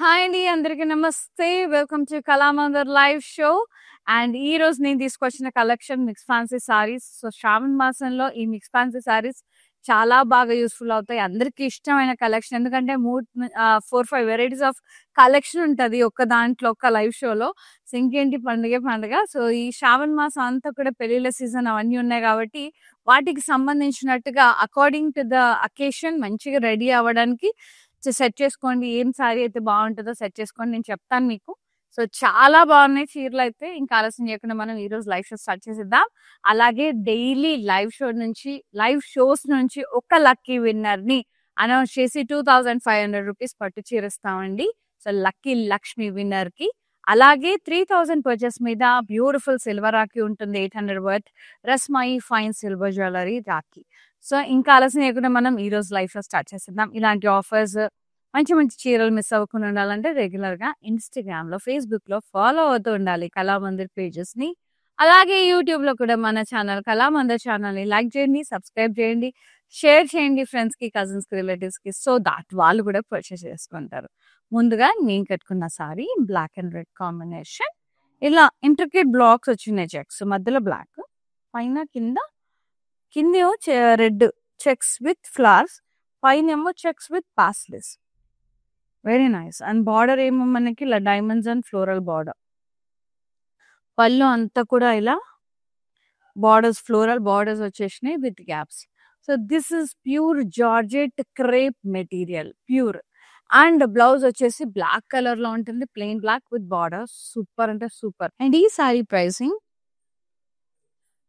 Hi అండి, అందరికీ నమస్తే. Welcome to Kalamandir live show. And ఈ రోజు నేను తీసుకొచ్చిన collection mix fancy saris. So Shravana మాసంలో ఈ మిక్స్ ఫ్యాన్సీ సారీస్ చాలా బాగా యూస్ఫుల్ అవుతాయి. అందరికీ ఇష్టమైన కలెక్షన్, ఎందుకంటే 4-5 వెరైటీస్ ఆఫ్ కలెక్షన్ ఉంటుంది ఒక్క దాంట్లో, ఒక్క లైవ్ షోలో. సో ఇంకేంటి పండుగ. సో ఈ శ్రావణ మాసం అంతా కూడా పెళ్లిళ్ళ సీజన్ అవన్నీ ఉన్నాయి కాబట్టి వాటికి సంబంధించినట్టుగా అకార్డింగ్ టు ద అకేషన్ మంచిగా రెడీ అవ్వడానికి సెట్ చేసుకోండి. ఏం సారీ అయితే బాగుంటుందో సెట్ చేసుకోండి, నేను చెప్తాను మీకు. సో చాలా బాగున్నాయి చీరలు అయితే. ఇంకా ఆలస్యం చేయకుండా మనం ఈ రోజు లైవ్ షో స్టార్ట్ చేసేద్దాం. అలాగే డైలీ లైవ్ షోస్ నుంచి ఒక లక్కీ విన్నర్ ని అనౌన్స్ చేసి 2500 రూపీస్ పట్టు చీర ఇస్తామండి. సో లక్కీ లక్ష్మి విన్నర్ కి. అలాగే 3000 పర్చేస్ మీద బ్యూటిఫుల్ సిల్వర్ రాఖీ ఉంటుంది, 800 worth Rasmayi fine silver jewellery rakhi. So ఇంకా ఆలస్యం చేయకుండా మనం ఈ రోజు లైఫ్ లో స్టార్ట్ చేసేద్దాం. ఇలాంటి ఆఫర్స్, మంచి మంచి చీరలు మిస్ అవ్వకుండా ఉండాలంటే రెగ్యులర్ గా ఇన్స్టాగ్రామ్ లో, ఫేస్బుక్ లో ఫాలో అవుతూ ఉండాలి కళామందిర్ పేజెస్ ని. అలాగే యూట్యూబ్ లో కూడా మన ఛానల్ కళామందిర్ ఛానల్ ని లైక్ చేయండి, సబ్స్క్రైబ్ చేయండి, షేర్ చేయండి ఫ్రెండ్స్ కి, కజిన్స్ కి, రిలేటివ్స్ కి, సో దాట్ వాళ్ళు కూడా పర్చేస్ చేసుకుంటారు. ముందుగా నేను కట్టుకున్న sari black and red combination. ఇలా ఇంట్రికేట్ బ్లాక్స్ వచ్చినాయి, చెక్స్ మధ్యలో బ్లాక్, పైన కిందేమో రెడ్ చెక్స్ విత్ ఫ్లవర్స్, పైన ఏమో checks with paisleys. Very nice. And border ఏమో మనకి ఇలా డైమండ్స్ అండ్ ఫ్లోరల్ బార్డర్. పళ్ళు అంతా కూడా ఇలా బార్డర్స్, ఫ్లోరల్ బార్డర్స్ వచ్చేసినాయి with gaps. So this is pure georgette crepe material, pure. And blouse వచ్చేసి బ్లాక్ కలర్ లో ఉంటుంది, plain black with border. Super అంటే సూపర్. అండ్ ఈ sari pricing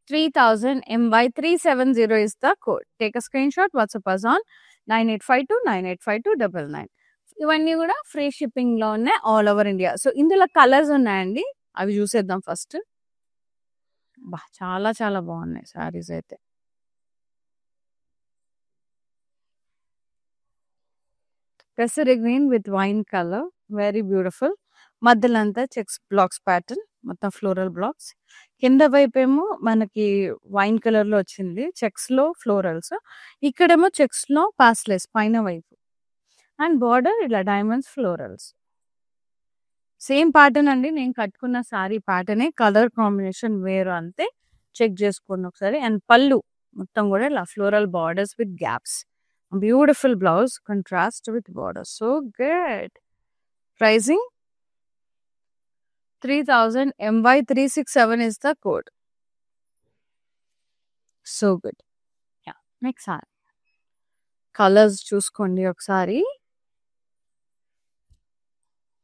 3000 MY370 is the code. Take a screenshot, WhatsApp us on 9852985299. ఇవన్నీ కూడా free shipping లో ఉన్నాయి all over India. So ఇందులో కలర్స్ ఉన్నాయండి, అవి చూసేద్దాం ఫస్ట్. బా చాలా చాలా బాగున్నాయి సారీస్ అయితే. పెసరి green with wine colour, very beautiful. మధ్యలో అంతా చెక్స్ బ్లాక్స్ ప్యాటర్న్, మొత్తం ఫ్లోరల్ బ్లాక్స్. కింద వైపు ఏమో మనకి వైన్ కలర్ లో వచ్చింది, చెక్స్ లో ఫ్లోరల్స్. ఇక్కడేమో చెక్స్ లో పాస్లెస్ పైన వైపు. అండ్ బార్డర్ ఇలా డైమండ్స్ ఫ్లోరల్స్. సేమ్ ప్యాటర్న్ అండి, నేను కట్టుకున్న సారీ ప్యాటర్నే, కలర్ కాంబినేషన్ వేరు అంతే. చెక్ చేసుకోండి ఒకసారి. అండ్ పళ్ళు మొత్తం కూడా ఇలా floral borders with gaps. Beautiful blouse, contrast with border, so good. Pricing 3000 MY367 is the code. So good. Yeah. Next sorry colours చూసుకోండి ఒకసారి.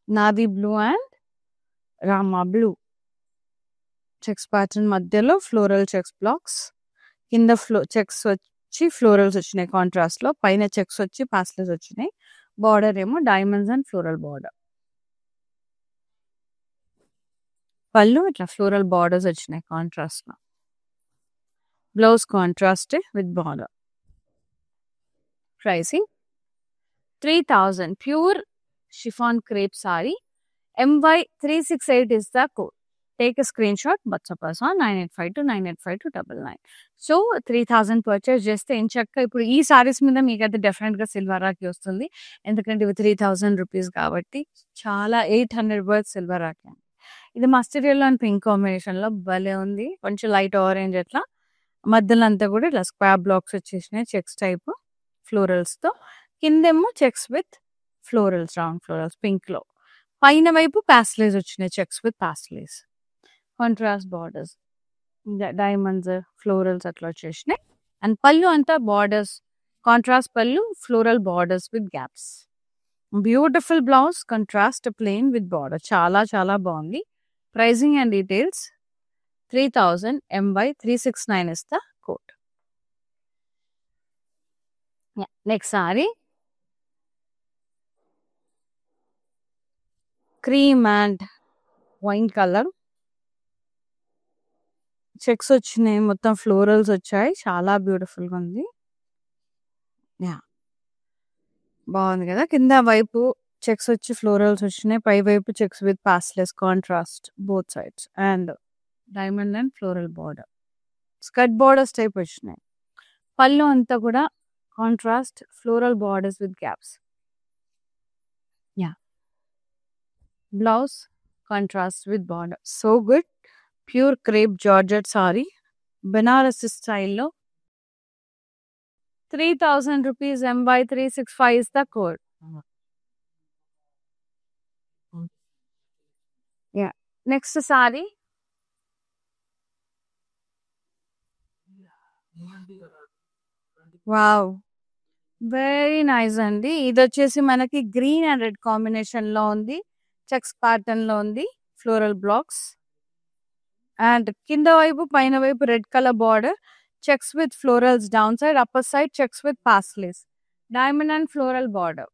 Navy blue and Rama blue. Checks pattern మధ్యలో ఫ్లోరల్ చెక్స్ బ్లాక్స్, కింద checks వచ్చి florals వచ్చినాయి contrast లో, పైన checks వచ్చి పాస్లెస్ వచ్చినాయి. బార్డర్ ఏమో డైమండ్స్ అండ్ ఫ్లోరల్ బార్డర్. పళ్ళు ఇట్లా ఫ్లోరల్ బార్డర్స్ వచ్చినాయి కాంట్రాస్ట్ లో. Blouse contrast with border. Pricing 3000, pure chiffon crepe sorry. MY368 is the code. Take a screenshot, WhatsApp us on 9852985299. So 3000 purchase చేస్తే ఎంచక్క ఇప్పుడు ఈ సారీస్ మీద మీకైతే డెఫినెట్ గా సిల్వర్ రాఖీ వస్తుంది, ఎందుకంటే ఇవి 3000 రూపీస్ కాబట్టి. చాలా 800 వర్త్ సిల్వర్ రాఖీ. ఇది mustard yellow and pink combination లో భలే ఉంది, కొంచెం లైట్ ఆరెంజ్ అట్లా. మధ్యలో అంతా కూడా ఇలా స్క్వార్ బ్లాక్స్ వచ్చేసినాయి చెక్స్ టైప్ ఫ్లోరల్స్ తో. కిందేమో checks with florals, round florals pink లో. పైన వైపు పాస్లేస్ వచ్చినాయి checks with paisleys, contrast borders, diamonds florals అట్లా వచ్చేసినాయి. అండ్ పళ్ళు అంతా borders, contrast pallu, floral borders with gaps. Beautiful blouse, contrast plain with border, చాలా చాలా బాగుంది. Pricing and details 3000 MY369 is the code. Next sari cream and wine colour. Checks వచ్చినాయి, మొత్తం florals వచ్చాయి, చాలా బ్యూటిఫుల్ గా ఉంది. యా బాగుంది కదా. కింద వైపు చెక్స్ వచ్చి ఫ్లోరల్స్ వచ్చినాయి, పై వైపు checks with paisleys contrast both sides. And diamond and floral border, skirt borders type వచ్చినాయి. పళ్ళు అంతా కూడా contrast floral borders with gaps. Yeah blouse contrast with border. So good. Pure crepe georgette sari, Banaras స్టైల్లో. 3000 rupees MY 365 is the code. Yeah. Next saree. Wow, very nice అండి. ఇది వచ్చేసి మనకి green and red combination లో ఉంది, చెక్స్ ప్యాటర్న్ లో ఉంది, floral blocks and కింద వైపు పైన వైపు red colour border, checks with florals down side, upper side checks with paisleys, diamond and floral border.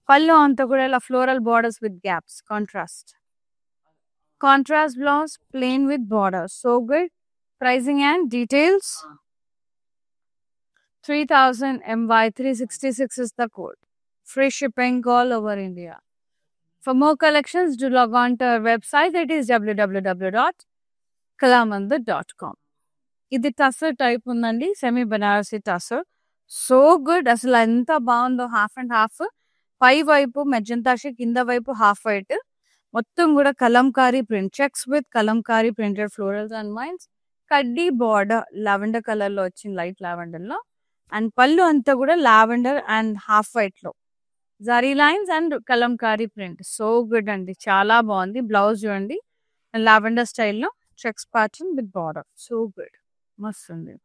పళ్ళు అంతా కూడా ఇలా floral borders with gaps, contrast blouse plain with border. So good. Pricing and details. 3000 MY 366 is the code. Free shipping all over India. For more collections, do log on to our website. It is www.kalamandir.com. ఇది tussar type ఉందండి, semi Banarasi tussar. So good. అసలు ఎంత బాగుందో, half and half, పై వైపు మెజంతాషి, కింద వైపు half white, మొత్తం కూడా kalamkari print, checks with kalamkari printed florals and mines, కడ్డీ బార్డర్ లావెండర్ కలర్ లో వచ్చింది, లైట్ లావెండర్ లో. అండ్ పళ్ళు అంతా కూడా లావెండర్ అండ్ హాఫ్ వైట్ లో, zari lines and Kalamkari print. So good అండి, చాలా బాగుంది. బ్లౌజ్ చూడండి, లావెండర్ స్టైల్లో checks pattern with border. So good, మస్తు ఉంది.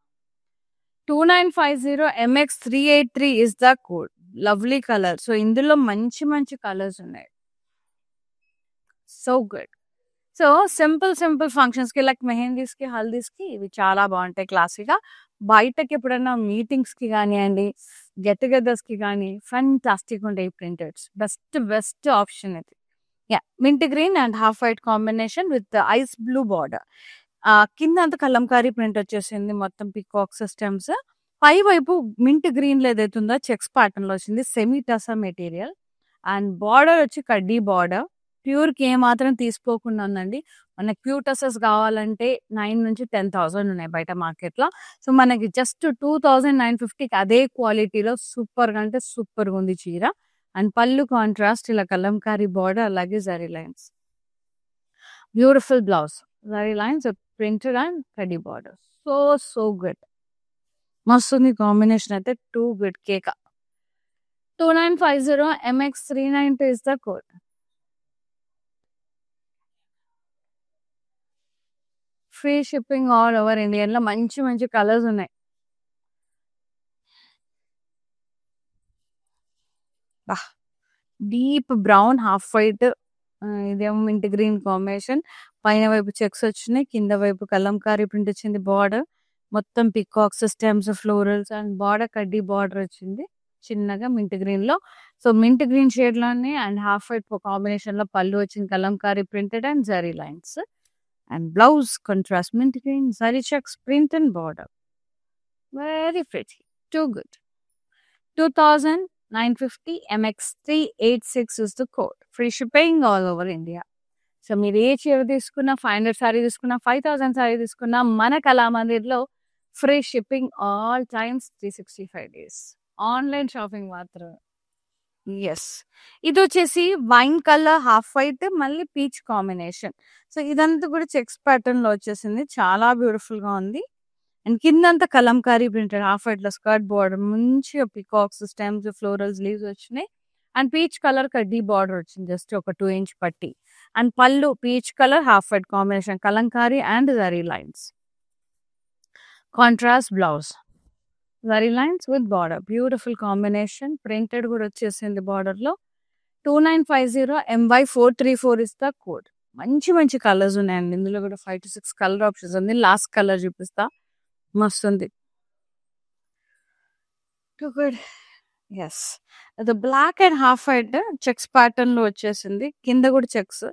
2950 MX 383 is the code. Lovely colour. So ఇందులో మంచి మంచి కలర్స్ ఉన్నాయి. So good. So simple functions కి, లైక్ మెహందీస్ కి, హల్దీస్ కి ఇవి చాలా బాగుంటాయి క్లాసీగా. బయటకి ఎప్పుడైనా మీటింగ్స్ కి కానివ్వండి, గెట్ టుగెదర్స్ కి కానీ ఫంటాస్టిక్ ఉంటాయి ప్రింటెడ్స్. బెస్ట్ ఆప్షన్ ఇది. Yeah, mint green and half white combination with ice blue border. కింద అంతా కలంకారీ ప్రింట్ వచ్చేసింది, మొత్తం పికాక్ సిస్టమ్స్. పై వైపు మింట్ గ్రీన్ లో ఏదైతుందో చెక్స్ ప్యాటర్న్ లో వచ్చింది, semi tussar material. And border వచ్చి కడ్డీ బార్డర్. ప్యూర్ కి ఏమాత్రం తీసుకోకుండా ఉందండి. మనకి ప్యూర్ టసర్స్ కావాలంటే 9 నుంచి 10,000 ఉన్నాయి బయట మార్కెట్ లో. సో మనకి జస్ట్ 2950కి అదే క్వాలిటీలో సూపర్ గా అంటే సూపర్ గా ఉంది చీర. అండ్ పళ్ళు కాంట్రాస్ట్ ఇలా కలంకారీ బార్డర్, అలాగే zari lines, beautiful blouse, zari lines printed and కడ్డీ బార్డర్. సో గుడ్, మస్తు ఉంది కాంబినేషన్ అయితే. Too good. కేక. 2950 MX 392 is the code. Free shipping all over India లో మంచి మంచి కలర్స్ ఉన్నాయి. డీప్ బ్రౌన్, హాఫ్ వైట్, ఇదేమో మింట్ గ్రీన్ కాంబినేషన్. పైన వైపు చెక్స్ వచ్చినాయి, కింద వైపు కలంకారీ ప్రింట్ వచ్చింది, బార్డర్ మొత్తం peacock systems, florals and border కడ్డీ బార్డర్ వచ్చింది చిన్నగా మింట్ గ్రీన్ లో. సో మింట్ గ్రీన్ షేడ్ లోనే అండ్ హాఫ్ వైట్ కాంబినేషన్ లో పళ్ళు వచ్చింది, Kalamkari printed and zari lines. And blouse contrast mint green, zari checks, print and border. Very pretty. Too good. 2950 MX 386 is the code. Free shipping all over India. So మీరు ఏ చీర తీసుకున్నా, 500 sorry తీసుకున్నా, 5000 సారీ తీసుకున్నా, మన కళామందిర్లో free shipping all times 365 days. Online shopping మాత్రం. Yes, ఇది వచ్చేసి వైన్ కలర్, హాఫ్ వైట్, మళ్ళీ పీచ్ కాంబినేషన్. సో ఇదంతా కూడా చెక్స్ ప్యాటర్న్ లో వచ్చేసింది, చాలా బ్యూటిఫుల్ గా ఉంది. అండ్ కిందంతా కలంకారీ ప్రింటెడ్, హాఫ్ వైట్ లో స్కర్ట్ బార్డర్, మంచిగా పికాక్స్, స్టెమ్స్, ఫ్లోరల్స్, లీవ్స్ వచ్చినాయి. అండ్ పీచ్ కలర్ కడ్డీ బార్డర్ వచ్చింది, జస్ట్ ఒక 2 inch పట్టి. అండ్ పళ్ళు peach colour, half white combination, Kalamkari and zari lines. Contrast blouse, zari lines with border, beautiful combination. Printed కూడా వచ్చేసింది బార్డర్ లో. 2950 MY 434 ఇస్ ద కోడ్. మంచి మంచి కలర్స్ ఉన్నాయండి ఇందులో కూడా. 5 to 6 కలర్ ఆప్షన్స్ ఉంది. లాస్ట్ కలర్ చూపిస్తా, మస్తు ఉంది. ఎస్, అది black and half white checks pattern లో వచ్చేసింది, కింద కూడా checks,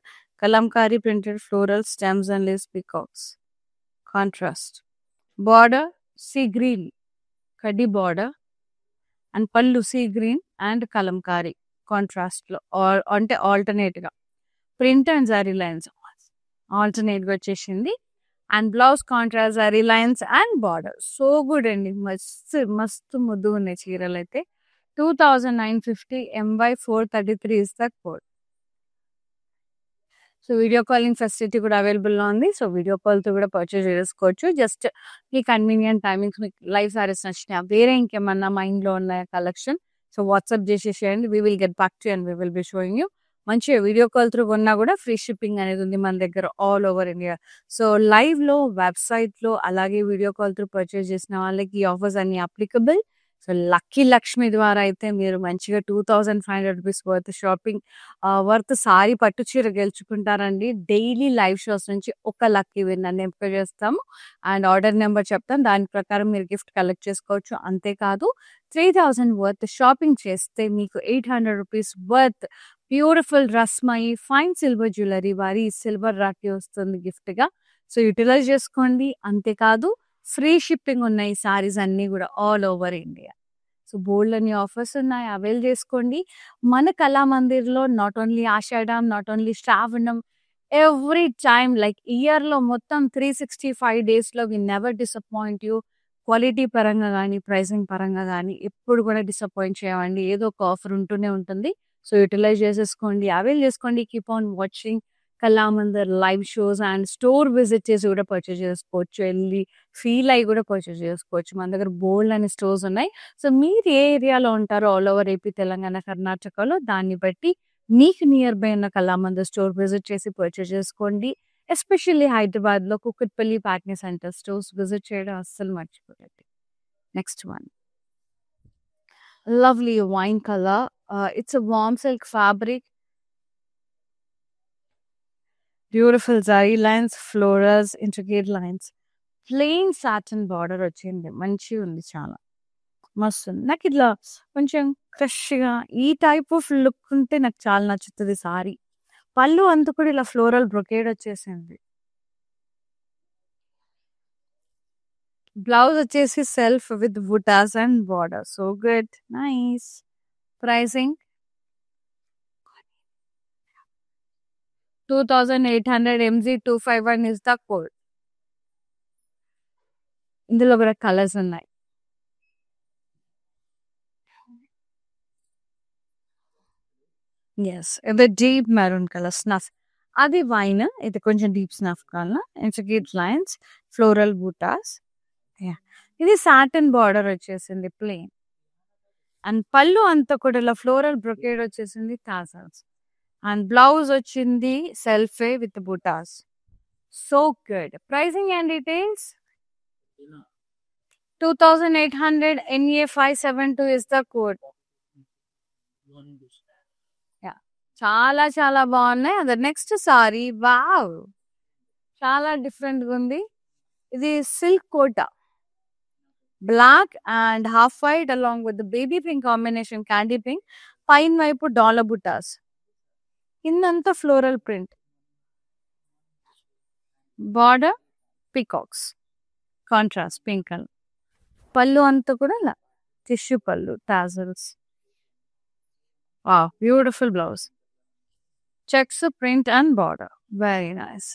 kalamkari printed floral stems and leaves, peacocks, contrast border sea green కడ్డీ బార్డర్. అండ్ పళ్ళు sea green and kalamkari contrast లో, అంటే ఆల్టర్నేట్ గా print and zari lines alternate గా వచ్చేసింది. And blouse contrast, zari lines and border. So good అండి, మస్తు ముద్దు ఉన్నాయి చీరలు అయితే. 2950 MY 433 is the code. So video calling facility కూడా అవైలబుల్లో ఉంది. సో వీడియో కాల్తో కూడా పర్చేజ్ చేసుకోవచ్చు. జస్ట్ మీ కన్వీనియంట్ టైమింగ్స్, మీకు లైవ్ సారీస్ నచ్చినాయా, వేరే ఇంకేమన్నా మైండ్లో ఉన్నాయా కలెక్షన్, సో వాట్సాప్ చేసేసేయండి. We will get back to and we will be showing you. మంచిగా వీడియో కాల్ త్రూ కొన్నా కూడా ఫ్రీ షిప్పింగ్ అనేది ఉంది మన దగ్గర ఆల్ ఓవర్ ఇండియా. సో లైవ్లో, వెబ్సైట్లో, అలాగే వీడియో కాల్ త్రూ పర్చేజ్ చేసిన వాళ్ళకి ఈ ఆఫర్స్ అన్ని అప్లికబుల్. సో లక్కీ లక్ష్మి ద్వారా అయితే మీరు మంచిగా 2500 rupees worth shopping worth sorry పట్టు చీర గెలుచుకుంటారండి. డైలీ లైవ్ షోస్ నుంచి ఒక లక్కీ విన్నర్ని ఎంపిక చేస్తాము అండ్ ఆర్డర్ నెంబర్ చెప్తాం. దాని ప్రకారం మీరు గిఫ్ట్ కలెక్ట్ చేసుకోవచ్చు. అంతేకాదు 3000 వర్త్ షాపింగ్ చేస్తే మీకు 800 rupees worth beautiful Rasmayi fine silver jewellery వారి సిల్వర్ రాఖీ వస్తుంది గిఫ్ట్గా. సో యూటిలైజ్ చేసుకోండి. అంతేకాదు ఫ్రీ షిప్పింగ్ ఉన్నాయి సారీస్ అన్నీ కూడా all over India. So bold అని ఆఫర్స్ ఉన్నాయి, అవైల్ చేసుకోండి. మన కళామందిర్లో not only Ashadam, not only Shravanam, every time like ఇయర్లో మొత్తం 365 డేస్లో we never disappoint you. Quality పరంగా కానీ, ప్రైసింగ్ పరంగా కానీ ఎప్పుడు కూడా డిసప్పాయింట్ చేయమండి. ఏదో ఒక ఆఫర్ ఉంటూనే ఉంటుంది. సో యూటిలైజ్ చేసేసుకోండి, అవైల్ చేసుకోండి. Keep on watching Kalamandir live shows and store visit చేసి కూడా పర్చేజ్ చేసుకోవచ్చు. వెళ్ళి ఫీల్ అయ్యి కూడా పర్చేజ్ చేసుకోవచ్చు. మన దగ్గర బోల్డ్ అనే స్టోర్స్ ఉన్నాయి. సో మీరు ఏ ఏరియాలో ఉంటారో ఆల్ ఓవర్ ఏపీ, తెలంగాణ, కర్ణాటకలో దాన్ని బట్టి మీకు నియర్ బై ఉన్న కళామందిర్ స్టోర్ విజిట్ చేసి పర్చేజ్ చేసుకోండి. ఎస్పెషల్లీ హైదరాబాద్లో Kukatpally, Patny centre stores visit చేయడం అస్సలు మర్చిపోకండి. Next one, lovely wine color. It's a warm silk fabric. Beautiful zari lines, florals, intricate lines. Plain satin border వచ్చింది. మంచిగా ఉంది, చాలా మస్తు ఉంది. నాకు ఇట్లా కొంచెం ఫ్రెష్గా ఈ టైప్ ఆఫ్ లుక్ ఉంటే నాకు చాలా నచ్చుతుంది సారీ. పళ్ళు అంతా కూడా ఇలా ఫ్లోరల్ బ్రొకేడ్ వచ్చేసింది. బ్లౌజ్ వచ్చేసి self with butas and border. So good, nice. Pricing 2800 MZ251 is the code. ఇందులో కూడా కలర్స్ ఉన్నాయి. ఎస్, ఇది డీప్ మెరూన్ కలర్ స్నఫ్, అది వైన్, ఇది కొంచెం deep snuff colour. Intricate lines, floral butas. ఇది సాటిన్ బార్డర్ వచ్చేసింది ప్లెయిన్ అండ్ పళ్ళు అంతా కూడా ఇలా ఫ్లోరల్ బ్రొకేడ్ వచ్చేసింది, టాజల్స్. అండ్ బ్లౌజ్ వచ్చింది సెల్ఫే with butas. So good. Pricing and details 2800 NA572 is the code. చాలా చాలా బాగున్నాయి. అది నెక్స్ట్ సారీ, వావ్, చాలా డిఫరెంట్గా ఉంది. ఇది silk Kota, black and half white along with baby pink combination, candy pink. పైన వైపు డాలర్ బుటాస్, కిందంతా floral print, border peacocks, contrast pink colour. పళ్ళు అంతా కూడా టిష్యూ పళ్ళు, tassels. Wow, beautiful blouse, checks print and border, very nice.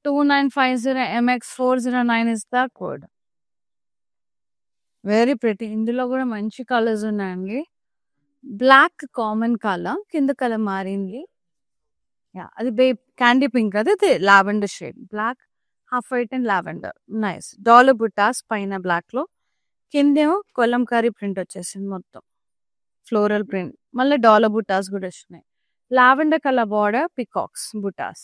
2950 MX409 is the code. Very pretty. ఇందులో కూడా మంచి కలర్స్ ఉన్నాయండి. బ్లాక్ కామన్ కలర్, కింద కలర్ మారింది. అది క్యాండీ పింక్, అది lavender shade. Black, half white and lavender, nice. Dollar butas పైన block లో, కిందేమో కొలంకారీ ప్రింట్ వచ్చేసింది మొత్తం, ఫ్లోరల్ ప్రింట్. మళ్ళీ డాలర్ బుటాస్ కూడా వచ్చినాయి. Lavender colour border, peacocks butas.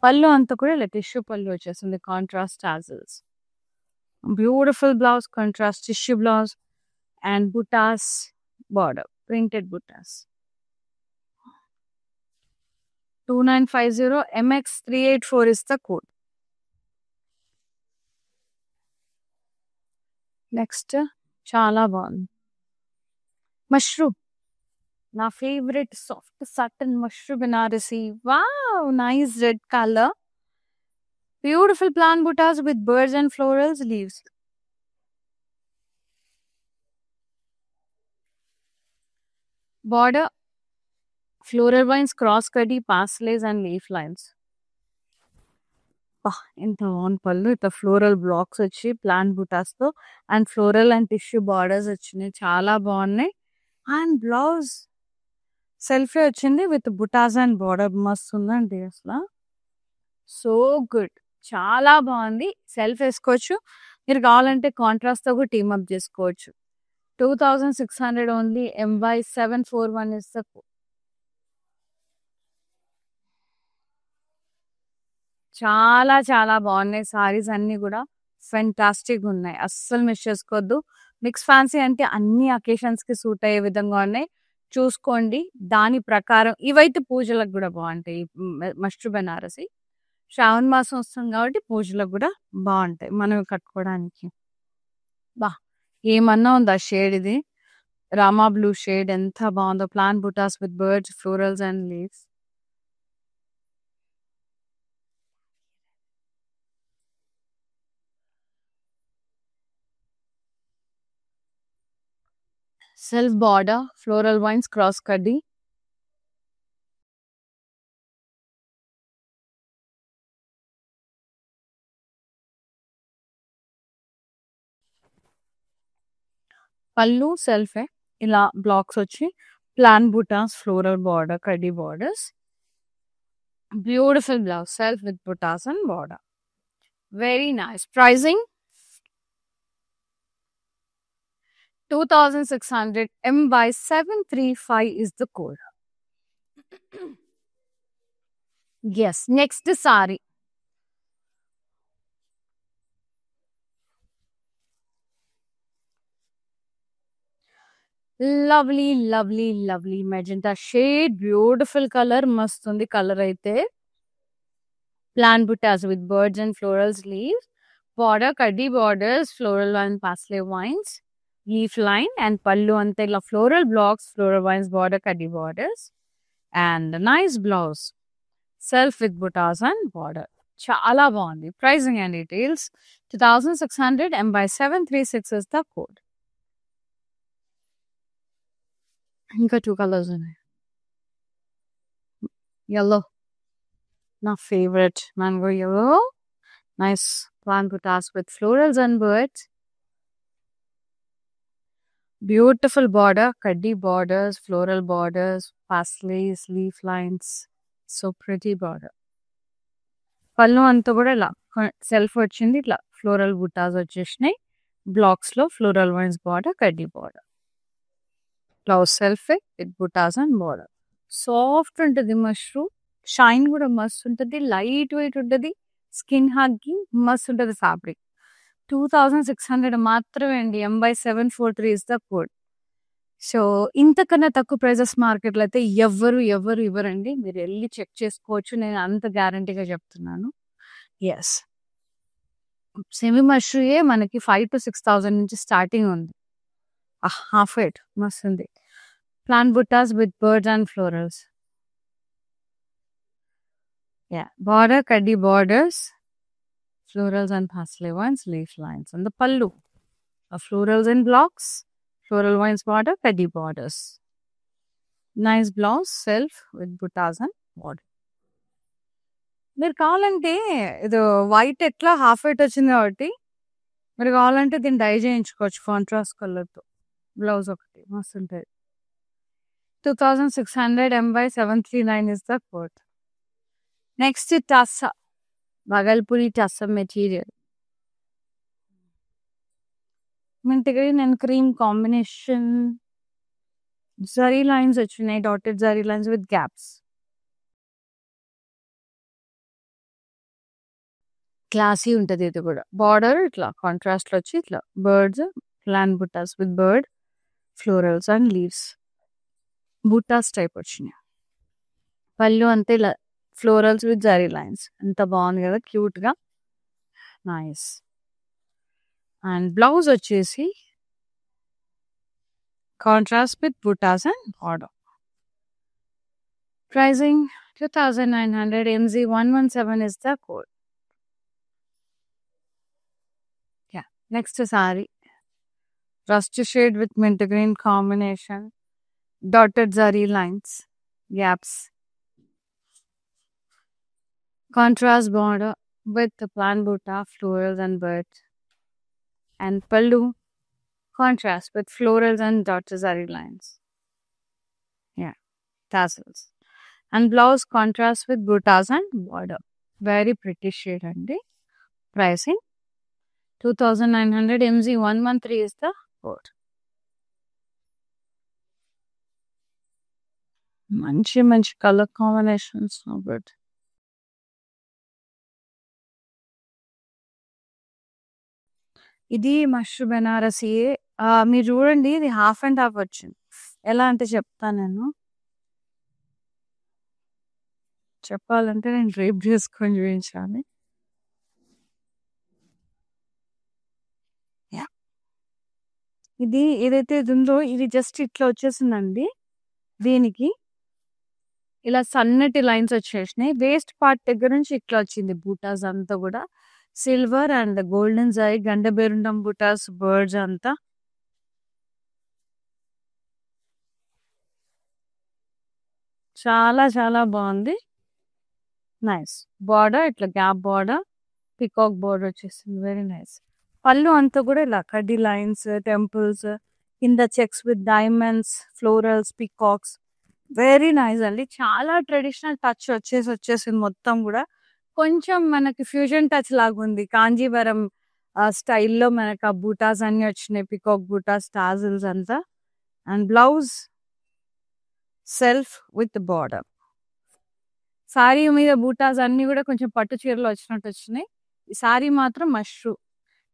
Pallu అంతా కూడా ఇలా టిష్యూ పళ్ళు వచ్చేసింది, contrast tassels. Beautiful blouse, contrast tissue blouse and butas border, printed butas. 2950 MX384 is the code. Next చాలా బాగుంది, మష్రూమ్. నా favourite soft satin mushroom Banarasi. Wow, nice red colour. Beautiful plain butas with birds and florals leaves. Border, floral vines, cross cutty, parslays and leaf lines. ఇంత బాగుంది పళ్ళు. ఇట్లా floral blocks వచ్చి plant బుటాస్ తో and floral and tissue borders వచ్చినాయి, చాలా బాగున్నాయి. And blouse selfie వచ్చింది విత్ బుటాస్ అండ్ బార్డర్ మస్తు ఉందండి అసలు. So good. చాలా బాగుంది. సెల్ఫ్ వేసుకోవచ్చు. మీరు కావాలంటే కాంట్రాస్ట్ తో కూడా టీమ్ అప్ చేసుకోవచ్చు. 2600 ఓన్లీ. MY 741 ఇస్ ద చాలా చాలా బాగున్నాయి సారీస్ అన్ని కూడా. ఫెంటాస్టిక్ ఉన్నాయి. అస్సలు మిస్ చేసుకోవద్దు. మిక్స్ ఫ్యాన్సీ అంటే అన్ని అకేషన్స్ కి సూట్ అయ్యే విధంగా ఉన్నాయి. చూసుకోండి. దాని ప్రకారం ఇవైతే పూజలకు కూడా బాగుంటాయి. మస్ట్రు బెనారసి. శ్రావణ మాసం వస్తుంది కాబట్టి పూజలకు కూడా బాగుంటాయి మనం కట్టుకోవడానికి. బా ఏమన్నా ఉందా షేడ్ ఇది. రామా బ్లూ షేడ్ ఎంత బాగుందో. Plain butas with birds, florals and leaves. Self border, floral vines, cross కడ్డీ. పళ్ళు సెల్ఫే ఇలా బ్లాక్స్ వచ్చి ప్లాన్ బుటాస్, ఫ్లోరల్ బార్డర్, కడ్డీ borders. Beautiful blouse self with butas and border. Very nice. Pricing 2600. MY 735 is the code. Yes. Next saree. Lovely lovely lovely magenta shade. Beautiful colour. మస్తుంది colour అయితే. Plain butas with birds and florals leaves. Border కడ్డీ borders, floral and parsley wines, leaf line and పళ్ళు అంతే ఇలా floral blocks, floral vines, border కడ్డీ borders and nice blouse self with butas and border. చాలా బాగుంది. Pricing and details 2600. MY 736 is the code. ఇంకా 2 colours ఉన్నాయి. yellow, నా favourite mango yellow. Nice plant buttas with florals and birds. Beautiful border, kaddi borders, floral borders, pastelis, leaf lines. So pretty border. పళ్ళు అంతా కూడా ఇలా self వచ్చింది. ఇట్లా floral బుటాస్ వచ్చేసినాయి. బ్లాక్స్ లో ఫ్లోరల్ వైన్స్ బార్డర్, కడ్డీ border. Blouse self with butas and border. Soft ఉంటుంది మష్రూమ్. షైన్ కూడా మస్తు ఉంటుంది. లైట్ వెయిట్ ఉంటుంది. స్కిన్ హగ్గి మస్తు ఉంటుంది ఫ్యాబ్రిక్. 2600 మాత్రమే అండి. MY 743 is the code. So ఇంతకన్నా తక్కువ ప్రైజెస్ మార్కెట్లో అయితే ఎవ్వరు ఇవ్వరండి. మీరు వెళ్ళి చెక్ చేసుకోవచ్చు. నేను అంత గ్యారంటీగా చెప్తున్నాను. ఎస్. సెమీ మష్రూయే మనకి 5,000 to 6,000 నుంచి స్టార్టింగ్ ఉంది. హాఫ్ ఎయిట్ మస్తు ఉంది. Plain butas with birds and florals. Yeah border కడ్డీ borders, florals and parsley vines, leaf lines. And the pallu of florals in blocks, floral vines border, petty borders. Nice blouse, self with buttas and border. మీరు కావాలంటే ఇది white ఎట్లా half white వచ్చింది కాబట్టి మీరు కావాలంటే దీన్ని డై చేయించుకోవచ్చు కాంట్రాస్ట్ కలర్తో. బ్లౌజ్ ఒకటి మస్తు ఉంటుంది. 2600. MY 739 is the code. Next tassa. Bagalpuri tassa material. mint green and cream combination. Zari lines వచ్చినాయి. Dotted zari lines with gaps. Classy ఉంటుంది ఇది కూడా. బార్డర్ ఇట్లా కాంట్రాస్ట్ లో వచ్చి ఇట్లా birds, plain butas with bird, florals and leaves. Butas type వచ్చినాయి. పళ్ళు అంతే ఇలా ఫ్లోరల్స్ విత్ జరీ లైన్స్. ఎంత బాగుంది కదా, క్యూట్ గా. నైస్. అండ్ బ్లౌజ్ వచ్చేసి contrast with butas and border. Pricing 2900. MZ 117 is the code. Yeah. Next saree. Rust shade with mint green combination. Dotted zari lines. Gaps. Contrast border with the plant butta, florals and birds. And pallu. Contrast with florals and dotted zari lines. Yeah. tassels. And blouse contrast with buttas and border. Very pretty shade అండి. Pricing 2900 MZ 113 is the code. మంచి colour combinations. Good. ఇది మష్రూ బెనారసి. మీరు చూడండి, ఇది half and half వచ్చింది. ఎలా అంటే చెప్తాను నేను. చెప్పాలంటే నేను రేప్ చేసుకొని చూపించాలి. ఇది ఏదైతే ఇది ఉందో ఇది జస్ట్ ఇట్లా వచ్చేసిందండి. దీనికి ఇలా సన్నటి లైన్స్ వచ్చేసినాయి. వేస్ట్ పార్ట్ దగ్గర నుంచి ఇట్లా వచ్చింది బూటాస్ అంతా కూడా. సిల్వర్ అండ్ గోల్డెన్ జై గండబేరుండం బూటాస్ బర్డ్స్ అంతా. చాలా చాలా బాగుంది. నైస్. బార్డర్ ఇట్లా గ్యాప్ బార్డర్, పికాక్ బార్డర్ వచ్చేసింది. Very nice. పళ్ళు అంతా కూడా ఇలా కడ్డీ లైన్స్, టెంపుల్స్, కింద checks with diamonds, florals, peacocks. Very nice అండి. చాలా ట్రెడిషనల్ టచ్ వచ్చేసింది మొత్తం కూడా. కొంచెం మనకి ఫ్యూజన్ టచ్ లాగా ఉంది. కాంజీవరం స్టైల్లో మనకు ఆ బూటాస్ అన్ని వచ్చినాయి. పికాక్ బూటాస్, టాజిల్స్ అంతా. And blouse self with border. Sorry మీద బూటాస్ అన్ని కూడా కొంచెం పట్టు చీరలు వచ్చినట్టు వచ్చినాయి. ఈ సారీ మాత్రం మష్రూ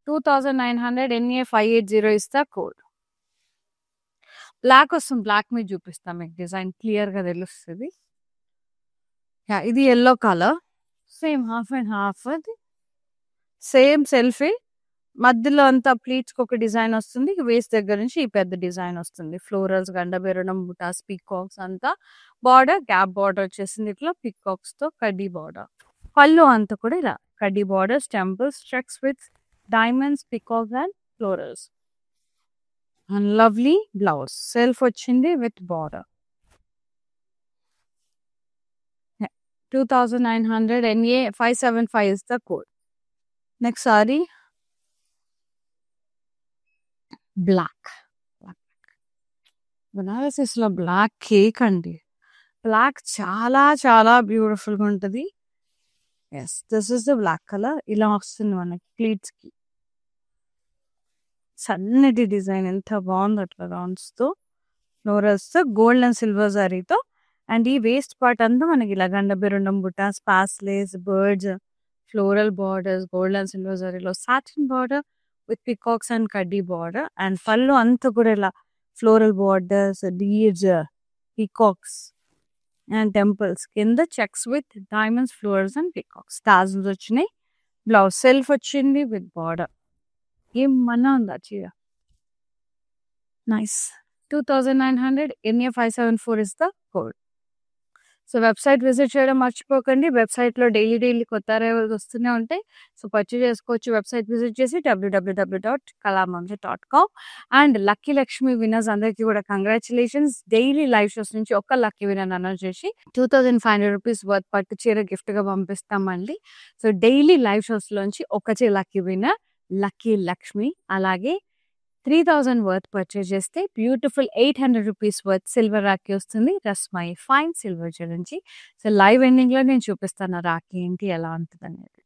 2900 NA 580 ఇస్తా కోడ్. బ్లాక్ వస్తుంది. బ్లాక్ మీద చూపిస్తాం మీకు. డిజైన్ క్లియర్ గా తెలుస్తుంది. ఇది yellow colour. Same half and half. అది సేమ్ సెల్ఫీ. మధ్యలో అంతా ప్లీట్స్ ఒక డిజైన్ వస్తుంది. వేస్ట్ దగ్గర నుంచి ఈ పెద్ద డిజైన్ వస్తుంది. ఫ్లోరల్స్, గండబెరడం, బుటాస్, పీకాక్స్ అంతా. బార్డర్ గ్యాప్ బార్డర్ వచ్చేసింది ఇట్లా పీకాక్స్ తో. కడ్డీ బార్డర్. పళ్ళు అంతా కూడా ఇలా కడ్డీ borders, temples, checks with diamonds, peacocks and florals. And lovely blouse self వచ్చింది with border. 2900 NA 575 is the code. Next saree, black. Banarasis లో బ్లాక్ కేక్ అండి. బ్లాక్ చాలా చాలా బ్యూటిఫుల్ గా ఉంటది. Yes, this is the black colour. ఇలా వస్తుంది మనకి ప్లీట్స్ కి. సన్నటి డిజైన్ ఎంత బాగుంది అట్లా రౌండ్స్ తో, ఫ్లోరల్స్ తో, గోల్డ్ అండ్ సిల్వర్ జరీతో. అండ్ ఈ వేస్ట్ పార్ట్ అంతా మనకి ఇలా గండబెరుండం butas, paisleys, birds, floral borders, gold and silver జరీలో satin border with peacocks and కడ్డీ బార్డర్. అండ్ పళ్ళు అంతా కూడా ఇలా floral borders, deers, peacocks and temples. కింద checks with diamonds, florals and peacocks. Tassels వచ్చినాయి. బ్లౌజ్ సెల్ఫ్ వచ్చింది విత్ బార్డర్. ఏమన్నా ఉందా చీర. Nice. 2900 NA 574 is the code. So website visit చేయడం మర్చిపోకండి. వెబ్సైట్లో డైలీ కొత్త అరైవల్స్ వస్తూనే ఉంటాయి. సో పర్చేజ్ చేసుకోవచ్చు. వెబ్సైట్ విజిట్ చేసి www.kalamandir.com. And lucky Lakshmi winners అందరికీ కూడా కంగ్రాచులేషన్స్. డైలీ లైవ్ షోస్ నుంచి ఒక్క లక్కీ విన్నర్ అనౌన్స్ చేసి 2500 రూపీస్ వర్త్ పట్టు చీర గిఫ్ట్ గా పంపిస్తామండి. సో డైలీ లైవ్ షోస్ లోంచి ఒక్కచే లక్కీ విన్నర్ లక్కీ లక్ష్మి. అలాగే 3000 వర్త్ పర్చేజ్ చేస్తే beautiful 800 rupees worth silver rakhi వస్తుంది. రస్మై ఫైన్ సిల్వర్ జ్యువెల్ నుంచి. సో లైవ్ ఎండింగ్ లో నేను చూపిస్తాను రాఖీ ఏంటి ఎలా ఉంటుంది అనేది.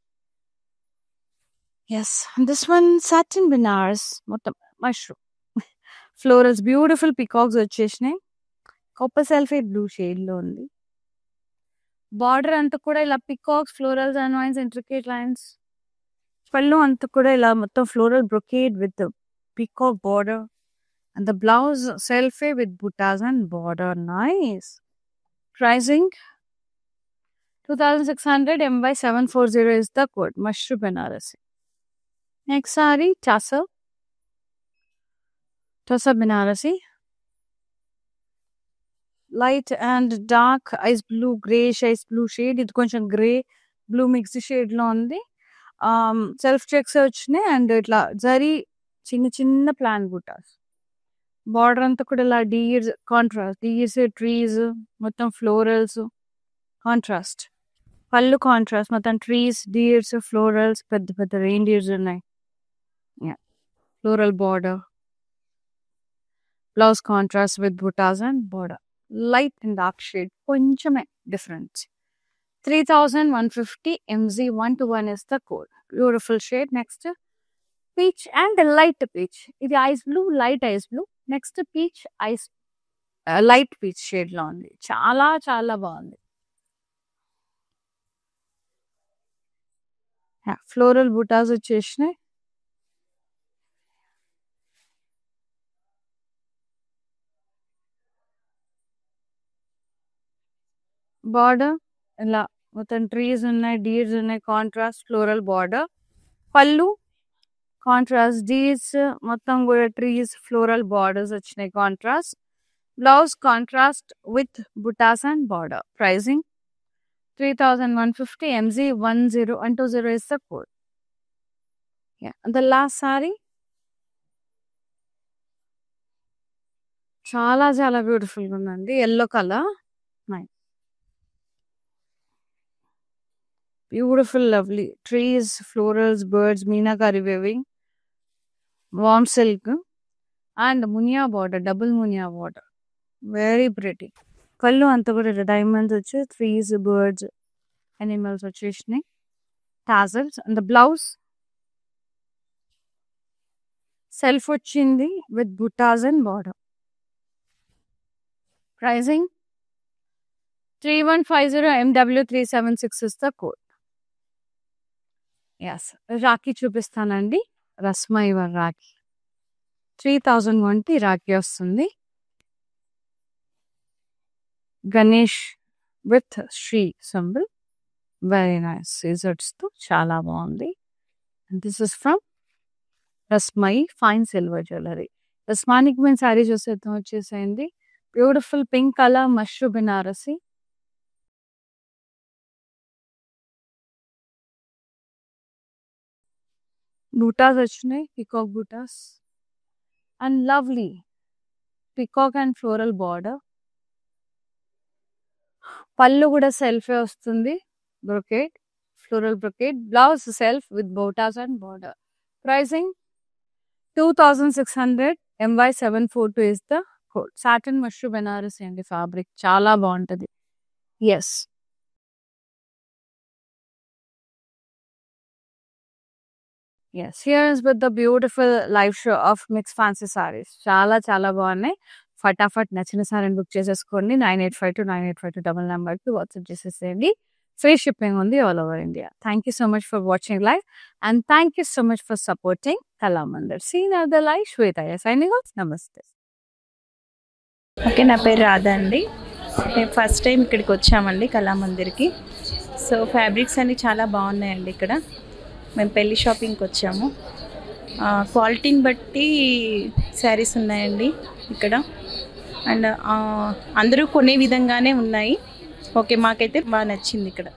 Yes, this one satin Banaras మొత్తం మష్రూమ్ ఫ్లోరల్స్, బ్యూటిఫుల్ పికాక్స్ వచ్చేసినాయి. కాపర్ సల్ఫేట్ బ్లూ షేడ్ లో ఉంది. బార్డర్ అంతా కూడా ఇలా peacocks, florals and vines, intricate lines. పళ్ళు అంతా కూడా ఇలా మొత్తం floral brocade with peacock border. And the blouse self with buttas and border. Nice. Pricing 2600 MY 740 is the code. Mashru Banarasi. Next saree, Tussar Banarasi. Light and dark ice blue, grayish ice blue shade. ఇది కొంచెం grey blue mix shade లో ఉంది. Self checks వచ్చినాయి. And ఇట్లా జరీ చిన్న చిన్న plan బుటాస్. Border అంతా కూడా ఇలా డీర్స్ కాంట్రాస్ట్, డీర్స్, ట్రీస్, మొత్తం ఫ్లోరల్స్ కాంట్రాస్ట్. పళ్ళు కాంట్రాస్ట్, మొత్తం ట్రీస్, డీర్స్, ఫ్లోరల్స్, పెద్ద పెద్ద రెయిన్ డీర్స్ ఉన్నాయి. Floral border. Blouse contrast with butas and border. Light and dark shade కొంచెమే difference. 3150 MZ121 is the code. Beautiful shade. Next peach and light peach. ఇది ice blue, light ice blue. Next peach, ice light peach shade లో ఉంది. చాలా చాలా బాగుంది. Floral బుటాస్ వచ్చేసినాయి. Border ఇలా మొత్తం ట్రీస్ ఉన్నాయి, డీర్స్ ఉన్నాయి, కాంట్రాస్ట్ ఫ్లోరల్ బార్డర్. పళ్ళు కాంట్రాస్ట్, డీర్స్ మొత్తం కూడా ట్రీస్ ఫ్లోరల్ బార్డర్స్ వచ్చినాయి contrast. Blouse contrast with butas and border. Pricing 3150 MZ10120 is the code. Yeah, the last saree చాలా చాలా బ్యూటిఫుల్ గా ఉందండి. Yellow colour, beautiful lovely trees, florals, birds, meenakari weaving, warm silk and muniya border, double muniya border, very pretty. పళ్ళు అంతా కూడా diamonds వచ్చి trees, birds, animals వచ్చేసినాయి, tassels. And the blouse self వచ్చింది with butas and border. Pricing 3150 MW376 is the code. Yes, rakhi చూపిస్తానండి. రస్మైవర్ రాఖీ 3001 రాఖీ వస్తుంది. Ganesh with Shri symbol, very nice సీజర్స్ తో చాలా బాగుంది. This is from రస్మై fine silver jewellery. రస్మానికి మేము శారీ చూసేద్దాం వచ్చేసేయండి. Beautiful pink colour mashru Banarasi. Butas వచ్చినాయి, peacock butas and lovely peacock and floral border. పళ్ళు కూడా సెల్ఫే వస్తుంది, brocade, floral brocade. Blouse self with butas and border. Pricing 2600 MY742 is the code. Satin mashru Banarasi అండి ఫ్యాబ్రిక్, చాలా బాగుంటుంది. Yes, yes, here is with the beautiful live show of mixed fancy sarees. చాలా చాలా బాగున్నాయి. ఫటాఫట్ నచ్చిన సారీని బుక్ చేసేసుకోండి. 98529852 నెంబర్కి వాట్సాప్ చేసేసేయండి. ఫ్రీ షిప్పింగ్ ఉంది all over India. Thank you so much for watching live and thank you so much for supporting Kalamandir. Scene of the live, శ్వేతయ్య సైనింగ్ ఆఫ్. నమస్తే. ఓకే, నా పేరు రాధా అండి. మేము ఫస్ట్ టైం ఇక్కడికి వచ్చామండి కళామందిర్కి. సో ఫ్యాబ్రిక్స్ అన్నీ చాలా బాగున్నాయండి ఇక్కడ. మేము పెళ్ళి షాపింగ్కి వచ్చాము. క్వాలిటీని బట్టి శారీస్ ఉన్నాయండి ఇక్కడ. అండ్ అందరూ కొనే విధంగానే ఉన్నాయి. ఓకే, మాకైతే బాగా నచ్చింది ఇక్కడ.